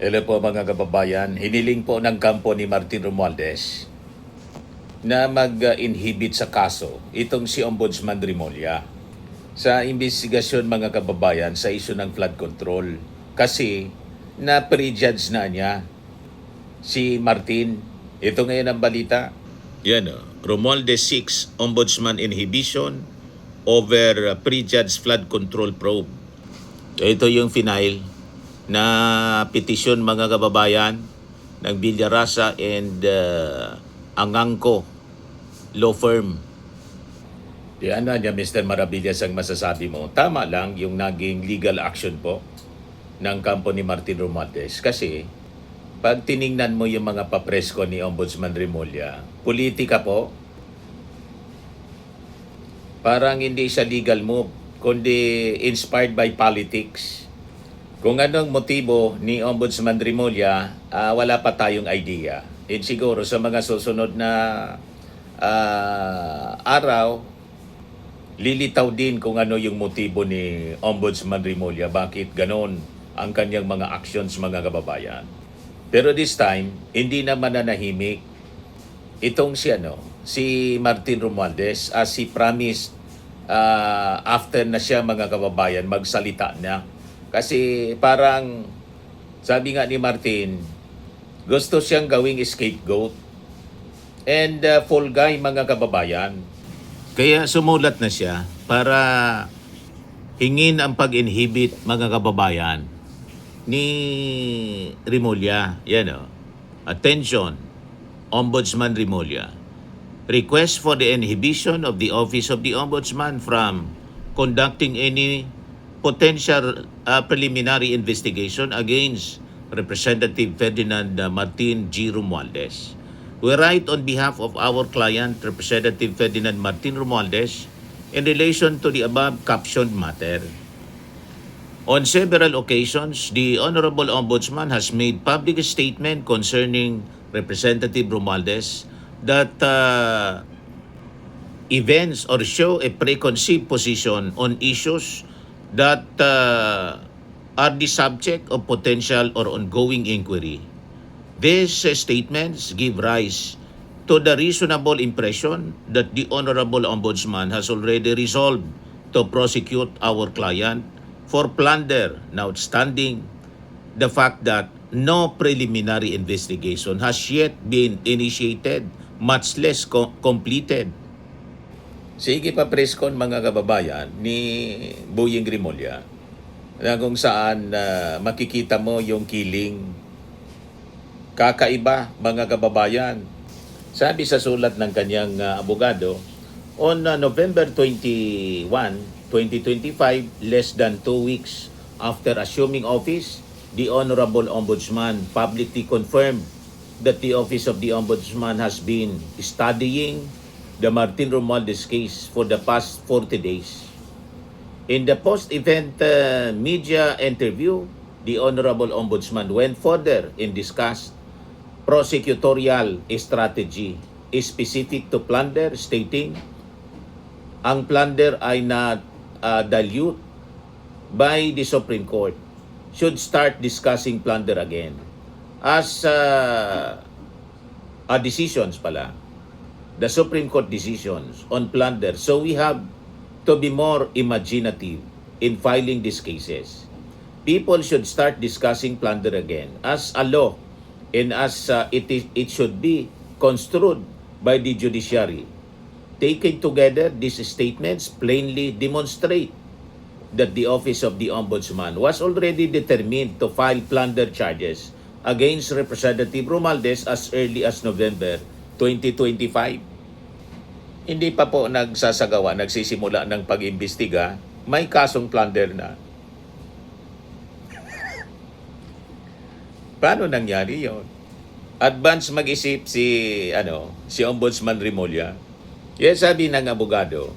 Hello po mga kababayan, hiniling po ng kampo ni Martin Romualdez na mag-inhibit sa kaso itong si Ombudsman Remulla sa investigasyon mga kababayan sa isyu ng flood control. Kasi na-prejudge na niya si Martin. Ito ngayon ang balita. Yan Romualdez 6, Ombudsman Inhibition over prejudged flood control probe. Ito yung final na petisyon mga kababayan ng Villarasa and Angangco law firm. Yan na niya, Mr. Maravillas, ang masasabi mo. Tama lang yung naging legal action po ng kampo ni Martin Romualdez. Kasi pag tiningnan mo yung mga papresko ni Ombudsman Remulla, politika po, parang hindi siya legal move, kundi inspired by politics. Kung anong motibo ni Ombudsman Remulla, wala pa tayong idea. And siguro sa mga susunod na araw, lilitaw din kung ano yung motibo ni Ombudsman Remulla, bakit ganon ang kanyang mga actions mga kababayan. Pero this time, hindi naman nanahimik itong si Martin Romualdez as he promised after na siya mga kababayan magsalita na. Kasi parang sabi nga ni Martin, gusto siyang gawing scapegoat and fall guy mga kababayan. Kaya sumulat na siya para hingin ang pag-inhibit mga kababayan ni Remulla. Yan Attention, Ombudsman Remulla. Request for the inhibition of the Office of the Ombudsman from conducting any potential preliminary investigation against Representative Ferdinand Martin G. Romualdez. We write on behalf of our client, Representative Ferdinand Martin Romualdez, in relation to the above captioned matter. On several occasions, the Honorable Ombudsman has made public statement concerning Representative Romualdez that events or show a preconceived position on issues that are the subject of potential or ongoing inquiry. These statements give rise to the reasonable impression that the Honorable Ombudsman has already resolved to prosecute our client for plunder, notwithstanding the fact that no preliminary investigation has yet been initiated, much less completed. Sige pa preskon mga kababayan ni Boyeng Remulla na kung saan makikita mo yung killing. Kakaiba mga kababayan. Sabi sa sulat ng kanyang abogado, on November 21, 2025, less than 2 weeks after assuming office, the Honorable Ombudsman publicly confirmed that the Office of the Ombudsman has been studying the Martin Romualdez case for the past 40 days. In the post-event media interview, the Honorable Ombudsman went further and discussed prosecutorial strategy specific to plunder, stating, ang plunder ay na-dilute by the Supreme Court, should start discussing plunder again as decisions pala. The Supreme Court decisions on plunder. So we have to be more imaginative in filing these cases. People should start discussing plunder again as a law and as it should be construed by the judiciary. Taken together, these statements plainly demonstrate that the Office of the Ombudsman was already determined to file plunder charges against Representative Romualdez as early as November 2025. Hindi pa po nagsisimula ng pag-imbestiga, may kasong plunder na. Paano nangyari yon? Advance mag-isip si Ombudsman Remulla. Yes, sabi ng abogado,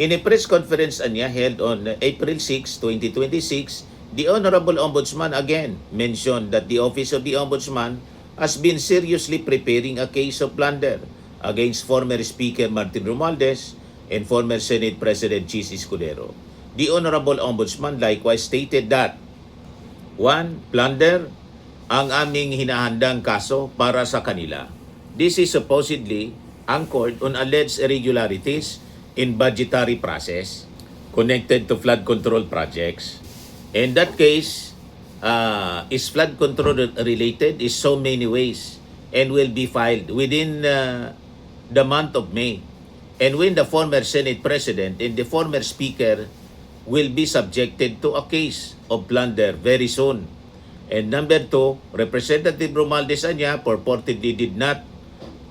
in a press conference niya held on April 6, 2026, the Honorable Ombudsman again mentioned that the Office of the Ombudsman has been seriously preparing a case of plunder against former Speaker Martin Romualdez and former Senate President Chis Escudero. The Honorable Ombudsman likewise stated that 1. Plunder ang aming hinahandang kaso para sa kanila. This is supposedly anchored on alleged irregularities in budgetary process connected to flood control projects. In that case, is flood control related is so many ways and will be filed within the month of May. And when the former Senate President and the former Speaker will be subjected to a case of plunder very soon. And number two, Representative Romualdez Anya purportedly did not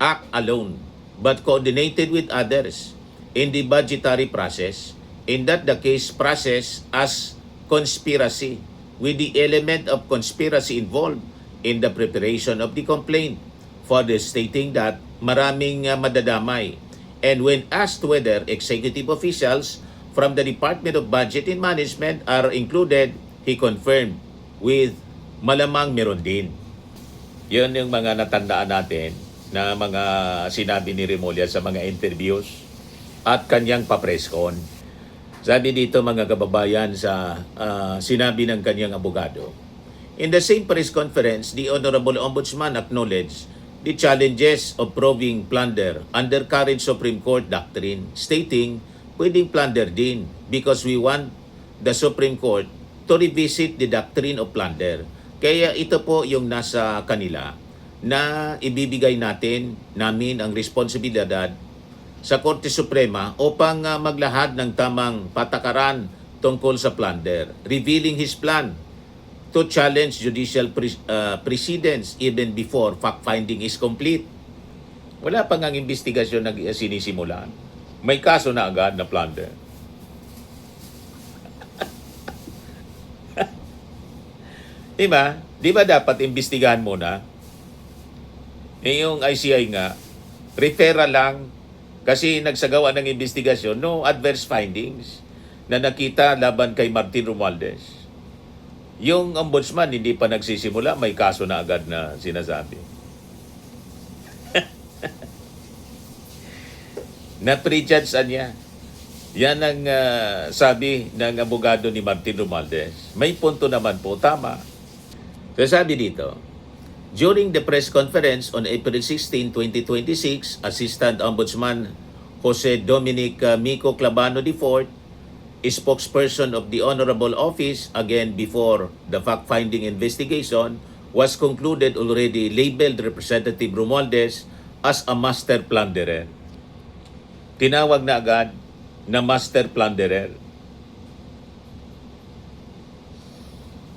act alone but coordinated with others in the budgetary process, in that the case process as conspiracy with the element of conspiracy involved in the preparation of the complaint, further stating that maraming madadamay. And when asked whether executive officials from the Department of Budget and Management are included, he confirmed with malamang meron din. Yun yung mga natandaan natin na mga sinabi ni Remulla sa mga interviews at kanyang papreskon. Sabi dito mga kababayan sa sinabi ng kanyang abogado. In the same press conference, the Honorable Ombudsman acknowledged the challenges of proving plunder under current Supreme Court doctrine, stating, pwedeng plunder din because we want the Supreme Court to revisit the doctrine of plunder. Kaya ito po yung nasa kanila na ibibigay namin ang responsibilidad sa Korte Suprema upang maglahad ng tamang patakaran tungkol sa plunder, revealing his plan to challenge judicial precedents even before fact-finding is complete. Wala pang ang investigasyon na sinisimulan. May kaso na agad na plunder. Diba? Di ba dapat imbestigahan muna? Yung ICI nga, referral lang kasi nagsagawa ng investigasyon, no adverse findings na nakita laban kay Martin Romualdez. Yung ombudsman hindi pa nagsisimula, may kaso na agad na sinasabi. Na-prejudge niya. Yan ang sabi ng abogado ni Martin Romualdez. May punto naman po, tama. So sabi dito, during the press conference on April 16, 2026, Assistant Ombudsman Jose Dominic Mico Clavano IV, spokesperson of the Honorable Office, again before the fact-finding investigation was concluded, already labeled Representative Romualdez as a master plunderer. Tinawag na agad na master plunderer.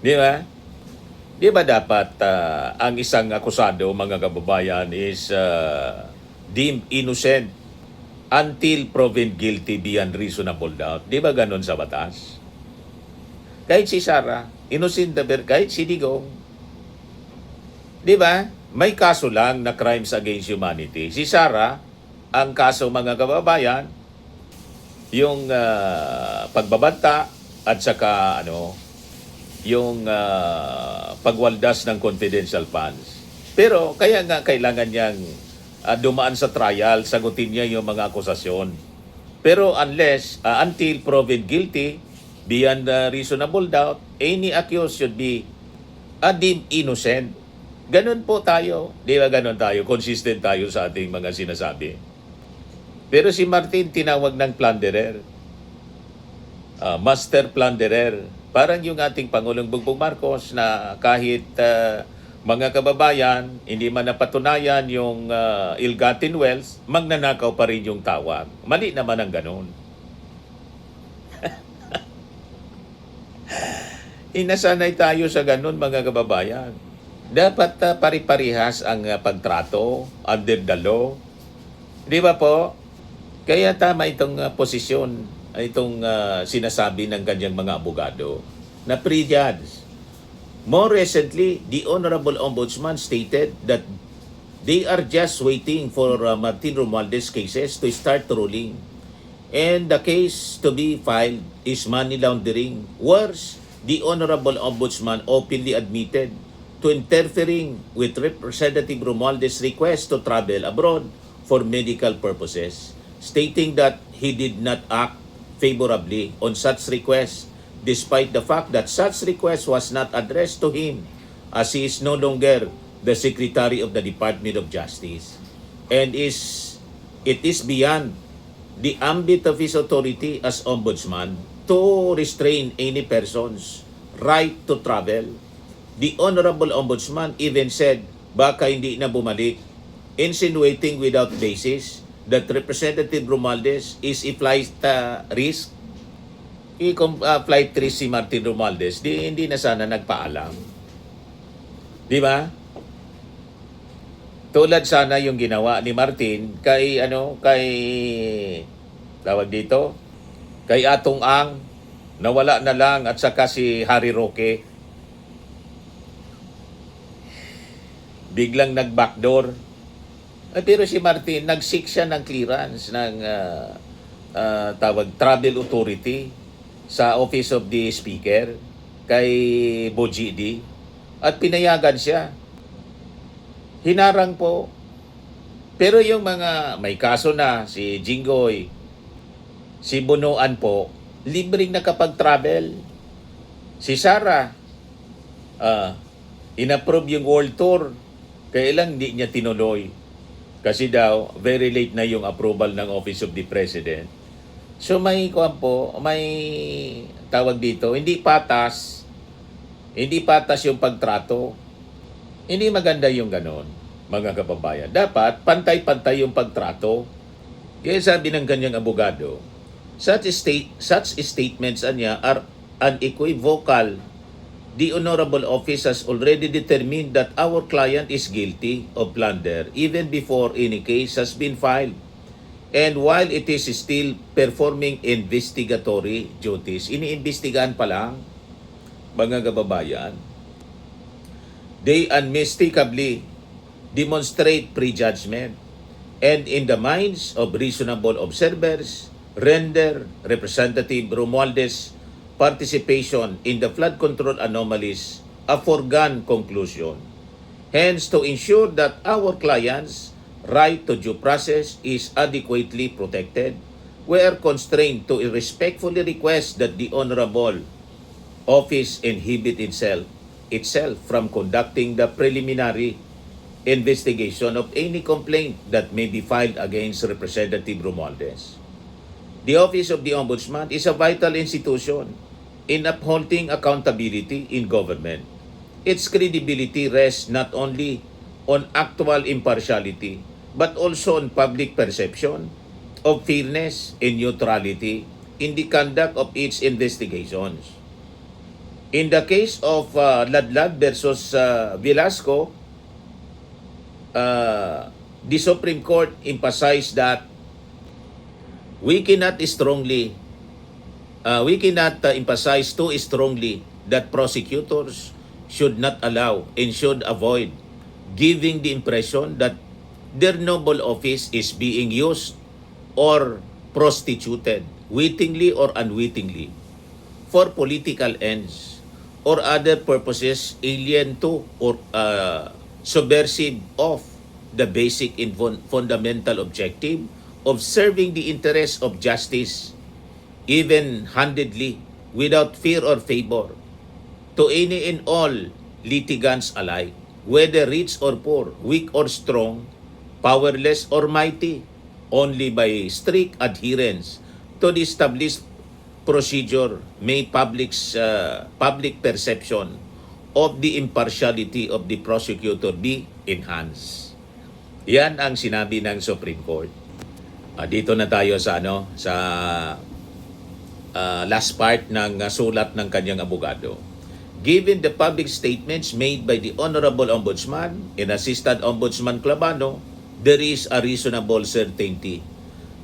Di ba? Di ba dapat ang isang akusado, mga kababayan, is deemed innocent until proven guilty beyond reasonable doubt? Di ba ganun sa batas? Kahit si Sara, innocent kahit si Digong. Di ba? May kaso lang na crimes against humanity. Si Sara, ang kaso, mga kababayan, yung pagbabanta at saka yung pagwaldas ng confidential funds. Pero kaya nga kailangan niyang dumaan sa trial, sagutin niya yung mga akusasyon. Pero until proven guilty, beyond reasonable doubt, any accused should be deemed innocent. Ganun po tayo. Di ba ganun tayo? Consistent tayo sa ating mga sinasabi. Pero si Martin tinawag ng plunderer. Master plunderer. Parang yung ating Pangulong Bongbong Marcos na kahit mga kababayan, hindi man napatunayan yung ill-gotten wealth, magnanakaw pa rin yung tawag. Mali naman ang ganun. Inasanay tayo sa ganun, mga kababayan. Dapat pari-parihas ang pagtrato under the law. Di ba po? Kaya tama itong posisyon, itong sinasabi ng kanyang mga abogado na prejudge. More recently, the Honorable Ombudsman stated that they are just waiting for Martin Romualdez cases to start ruling. And the case to be filed is money laundering. Worse, the Honorable Ombudsman openly admitted to interfering with Representative Romualdez's request to travel abroad for medical purposes, stating that he did not act favorably on such request, despite the fact that such request was not addressed to him as he is no longer the Secretary of the Department of Justice and it is beyond the ambit of his authority as ombudsman to restrain any person's right to travel. The Honorable Ombudsman even said baka hindi na bumalik, insinuating without basis that Representative Romualdez is a flight risk. Flight risk si Martin Romualdez, hindi na sana nagpaalam. Di ba? Tulad sana yung ginawa ni Martin kay tawag dito, kay Atong Ang, nawala na lang, at saka si Harry Roque, biglang nag-backdoor. Pero si Martin, nag-seek siya ng clearance ng travel authority sa Office of the Speaker kay Bojidi at pinayagan siya. Hinarang po. Pero yung mga may kaso na, si Jinggoy, si Bunuan po, libreng nakapag-travel. Si Sarah, inapprove yung world tour. Kaya lang hindi niya tinuloy. Kasi daw, very late na yung approval ng Office of the President. So may tawag dito, hindi patas yung pagtrato. Hindi maganda yung ganon, mga kababayan. Dapat pantay-pantay yung pagtrato. Kaya sabi ng kanyang abogado, such statements niya are unequivocal. The Honorable Office has already determined that our client is guilty of plunder even before any case has been filed. And while it is still performing investigatory duties, iniimbestigahan pa lang, mga kababayan, they unmistakably demonstrate prejudgment and in the minds of reasonable observers, render Representative Romualdez participation in the flood control anomalies a foregone conclusion. Hence, to ensure that our clients' right to due process is adequately protected, we are constrained to respectfully request that the Honorable Office inhibit itself from conducting the preliminary investigation of any complaint that may be filed against Representative Romualdez. The Office of the Ombudsman is a vital institution in upholding accountability in government. Its credibility rests not only on actual impartiality, but also on public perception of fairness and neutrality in the conduct of its investigations. In the case of Ladlad versus Velasco, the Supreme Court emphasized that we cannot emphasize too strongly that prosecutors should not allow and should avoid giving the impression that their noble office is being used or prostituted, wittingly or unwittingly, for political ends or other purposes alien to or subversive of the basic and fundamental objective of serving the interests of justice even-handedly without fear or favor to any and all litigants alike, whether rich or poor, weak or strong, powerless or mighty, only by strict adherence to the established procedure may public perception of the impartiality of the prosecutor be enhanced. Yan ang sinabi ng Supreme Court. Dito na tayo sa last part ng sulat ng kanyang abogado. Given the public statements made by the Honorable Ombudsman and Assistant Ombudsman Clavano, there is a reasonable certainty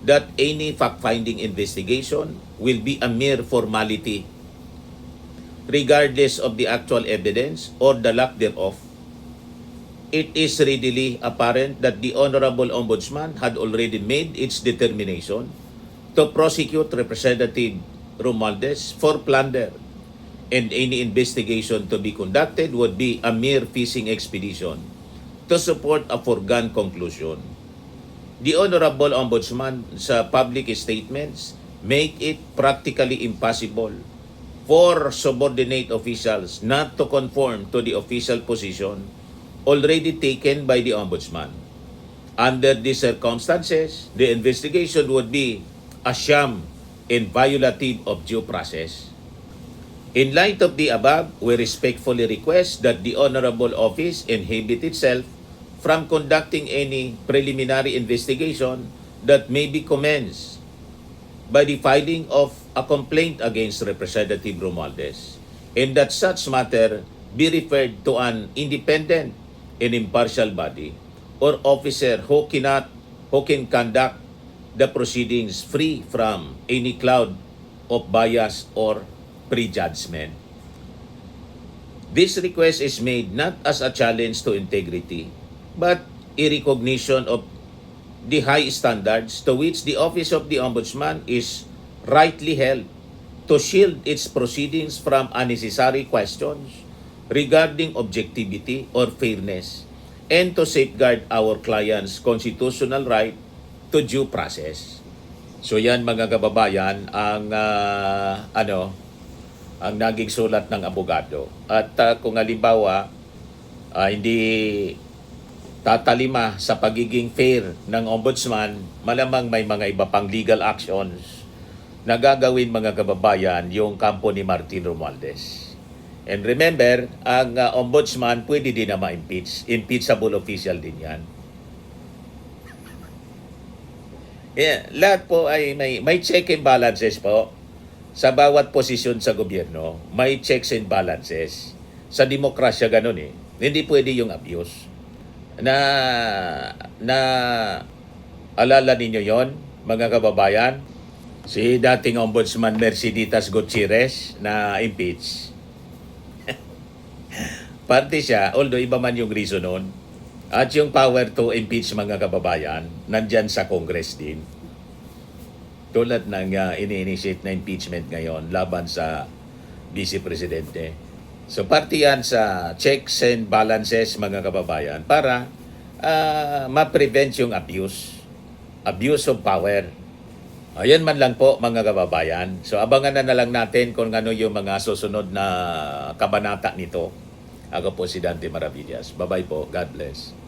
that any fact-finding investigation will be a mere formality regardless of the actual evidence or the lack thereof. It is readily apparent that the Honorable Ombudsman had already made its determination to prosecute Representative Romualdez for plunder, and any investigation to be conducted would be a mere fishing expedition to support a foregone conclusion. The Honorable Ombudsman sa public statements make it practically impossible for subordinate officials not to conform to the official position already taken by the Ombudsman. Under these circumstances, the investigation would be a sham and violative of due process. In light of the above, we respectfully request that the Honorable Office inhibit itself from conducting any preliminary investigation that may be commenced by the filing of a complaint against Representative Romualdez, and that such matter be referred to an independent and impartial body or officer who can conduct the proceedings free from any cloud of bias or prejudgment. This request is made not as a challenge to integrity, but a recognition of the high standards to which the Office of the Ombudsman is rightly held to shield its proceedings from unnecessary questions regarding objectivity or fairness, and to safeguard our clients' constitutional right to due process. So yan mga kababayan ang ang naging sulat ng abogado. At kung halimbawa hindi tatalima sa pagiging fair ng ombudsman, malamang may mga iba pang legal actions na gagawin mga kababayan yung kampo ni Martin Romualdez. And remember, ang ombudsman pwede din na ma-impeach. Impeachable official din yan. Yeah, lahat po ay may check and balances po. Sa bawat posisyon sa gobyerno, may checks and balances. Sa demokrasya ganun eh. Hindi pwede yung abuse. Na alala ninyo yon mga kababayan? Si dating Ombudsman Merceditas Gutierrez na impeach. Parte siya, although iba man yung reason nun. At yung power to impeach mga kababayan, nandyan sa Congress din. Tulad ng ini-initiate na impeachment ngayon laban sa Vice Presidente. So parte yan sa checks and balances mga kababayan para ma-prevent yung abuse of power. Ayan man lang po mga kababayan. So abangan na lang natin kung ano yung mga susunod na kabanata nito. Ako po si Dante Maravillas. Bye-bye po. God bless.